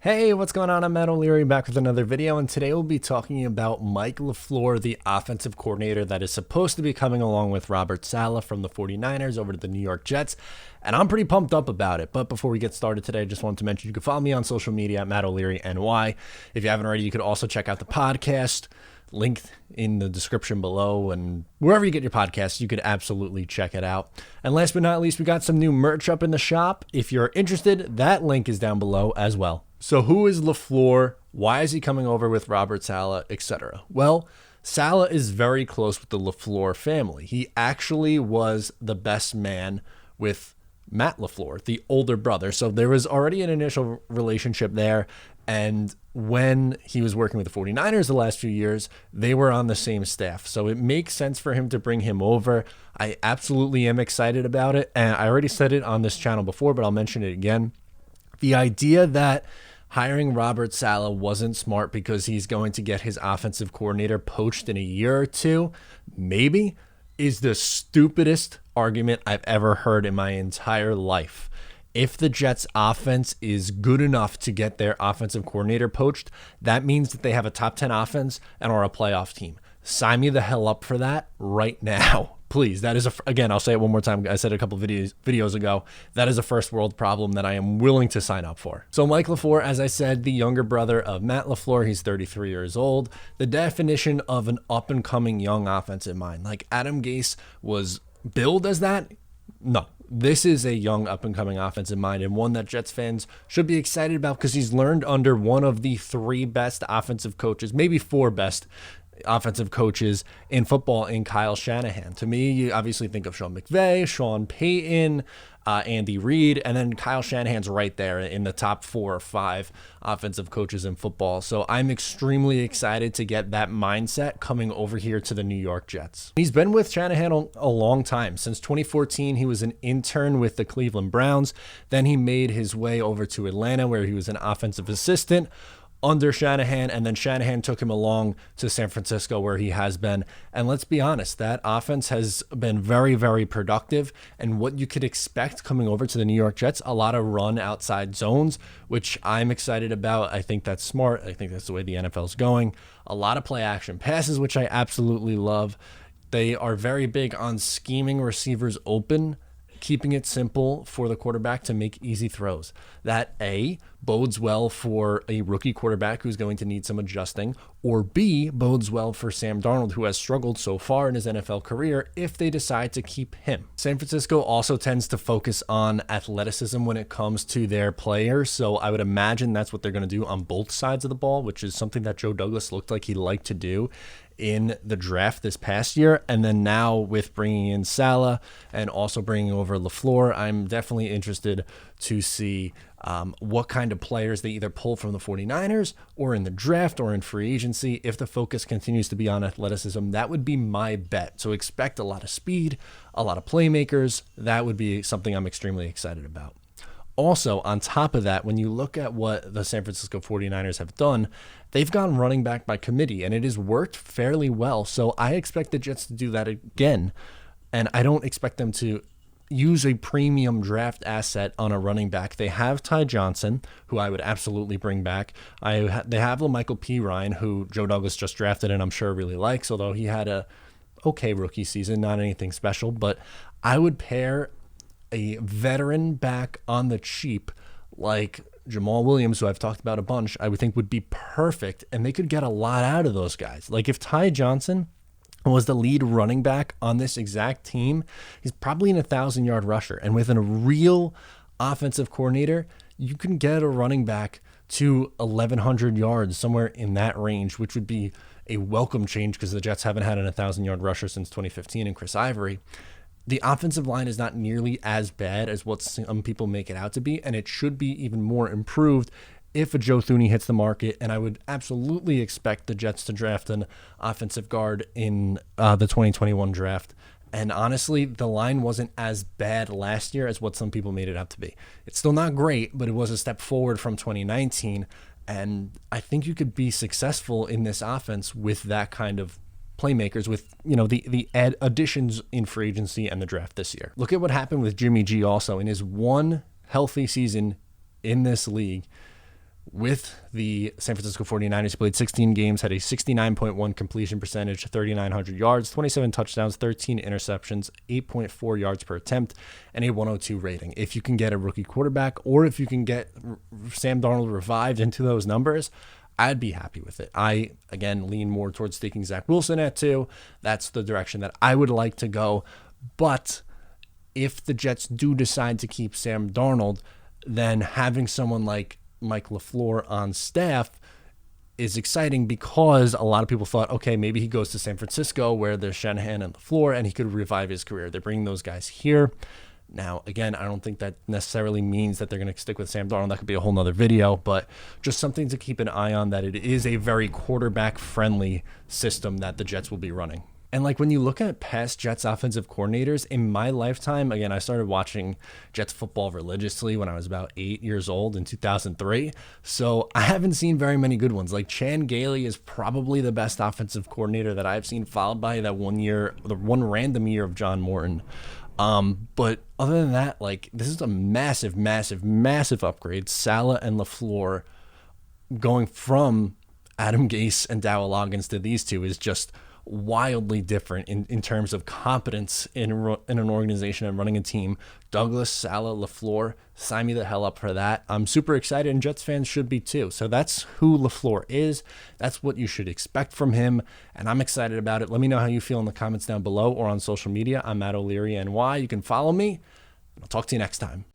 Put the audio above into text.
Hey, what's going on? I'm Matt O'Leary back with another video, and today we'll be talking about Mike LaFleur, the offensive coordinator that is supposed to be coming along with Robert Saleh from the 49ers over to the New York Jets, and I'm pretty pumped up about it. But before we get started today, I just wanted to mention you can follow me on social media at Matt O'Leary NY. If you haven't already, you could also check out the podcast, linked in the description below, and wherever you get your podcasts, you could absolutely check it out. And last but not least, we got some new merch up in the shop. If you're interested, that link is down below as well. So who is LaFleur? Why is he coming over with Robert Saleh, etc.? Well, Saleh is very close with the LaFleur family. He actually was the best man with Matt LaFleur, the older brother. So there was already an initial relationship there. And when he was working with the 49ers the last few years, they were on the same staff. So it makes sense for him to bring him over. I absolutely am excited about it. And I already said it on this channel before, but I'll mention it again. The idea that hiring Robert Saleh wasn't smart because he's going to get his offensive coordinator poached in a year or two, maybe, is the stupidest argument I've ever heard in my entire life. If the Jets offense is good enough to get their offensive coordinator poached, that means that they have a top 10 offense and are a playoff team. Sign me the hell up for that right now. Please. That is, again, I'll say it one more time. I said it a couple of videos ago. That is a first world problem that I am willing to sign up for. So Mike LaFleur, as I said, the younger brother of Matt LaFleur, he's 33 years old. The definition of an up and coming young offensive mind. Like Adam Gase was billed as that. No, this is a young up and coming offensive mind, and one that Jets fans should be excited about because he's learned under one of the three best offensive coaches, maybe four best offensive coaches in football in Kyle Shanahan. To me, you obviously think of Sean McVay, Sean Payton, Andy Reid, and then Kyle Shanahan's right there in the top 4 or 5 offensive coaches in football. So I'm extremely excited to get that mindset coming over here to the New York Jets. He's been with Shanahan a long time. Since 2014, he was an intern with the Cleveland Browns. Then he made his way over to Atlanta, where he was an offensive assistant under Shanahan, and then Shanahan took him along to San Francisco, where he has been. And let's be honest, that offense has been very, very productive. And what you could expect coming over to the New York Jets, a lot of run outside zones, which I'm excited about. I think that's smart. I think that's the way the NFL is going. A lot of play action passes, which I absolutely love. They are very big on scheming receivers open, keeping it simple for the quarterback to make easy throws. That A, bodes well for a rookie quarterback who's going to need some adjusting, or B, bodes well for Sam Darnold, who has struggled so far in his NFL career if they decide to keep him. San Francisco also tends to focus on athleticism when it comes to their players, so I would imagine that's what they're going to do on both sides of the ball, which is something that Joe Douglas looked like he liked to do in the draft this past year. And then now with bringing in Saleh and also bringing over LaFleur, I'm definitely interested to see what kind of players they either pull from the 49ers or in the draft or in free agency. If the focus continues to be on athleticism, that would be my bet. So expect a lot of speed, a lot of playmakers. That would be something I'm extremely excited about. Also, on top of that, when you look at what the San Francisco 49ers have done, they've gone running back by committee, and it has worked fairly well. So I expect the Jets to do that again, and I don't expect them to use a premium draft asset on a running back. They have Ty Johnson, who I would absolutely bring back. They have LaMichael Pirine, who Joe Douglas just drafted and I'm sure really likes, although he had a okay rookie season, not anything special. But I would pair a veteran back on the cheap like Jamal Williams, who I've talked about a bunch, I would think would be perfect, and they could get a lot out of those guys. Like if Ty Johnson was the lead running back on this exact team, he's probably an 1,000-yard rusher. And with a real offensive coordinator, you can get a running back to 1,100 yards, somewhere in that range, which would be a welcome change because the Jets haven't had an 1,000-yard rusher since 2015 and Chris Ivory. The offensive line is not nearly as bad as what some people make it out to be, and it should be even more improved if a Joe Thuney hits the market. And I would absolutely expect the Jets to draft an offensive guard in the 2021 draft. And honestly, the line wasn't as bad last year as what some people made it out to be. It's still not great, but it was a step forward from 2019. And I think you could be successful in this offense with that kind of playmakers, with the additions in free agency and the draft this year. Look at what happened with Jimmy G also in his one healthy season in this league. with the San Francisco 49ers. He played 16 games, had a 69.1 completion percentage, 3,900 yards, 27 touchdowns, 13 interceptions, 8.4 yards per attempt, and a 102 rating. If you can get a rookie quarterback, or if you can get Sam Darnold revived into those numbers, I'd be happy with it. I, again, lean more towards taking Zach Wilson at 2. That's the direction that I would like to go. But if the Jets do decide to keep Sam Darnold, then having someone like Mike LaFleur on staff is exciting, because a lot of people thought, okay, maybe he goes to San Francisco where there's Shanahan and LaFleur and he could revive his career. They're bringing those guys here. Now, again, I don't think that necessarily means that they're going to stick with Sam Darnold. That could be a whole nother video, but just something to keep an eye on, that it is a very quarterback-friendly system that the Jets will be running. And like when you look at past Jets offensive coordinators in my lifetime, again, I started watching Jets football religiously when I was about 8 years old in 2003. So I haven't seen very many good ones. Like Chan Gailey is probably the best offensive coordinator that I've seen, followed by that the one random year of John Morton. But other than that, like, this is a massive, massive, massive upgrade. Saleh and LaFleur going from Adam Gase and Dow Loggins to these two is just wildly different in terms of competence in an organization and running a team. Douglas, Saleh, LaFleur, sign me the hell up for that. I'm super excited, and Jets fans should be too. So that's who LaFleur is. That's what you should expect from him, and I'm excited about it. Let me know how you feel in the comments down below or on social media. I'm Matt O'Leary NY. You can follow me. I'll talk to you next time.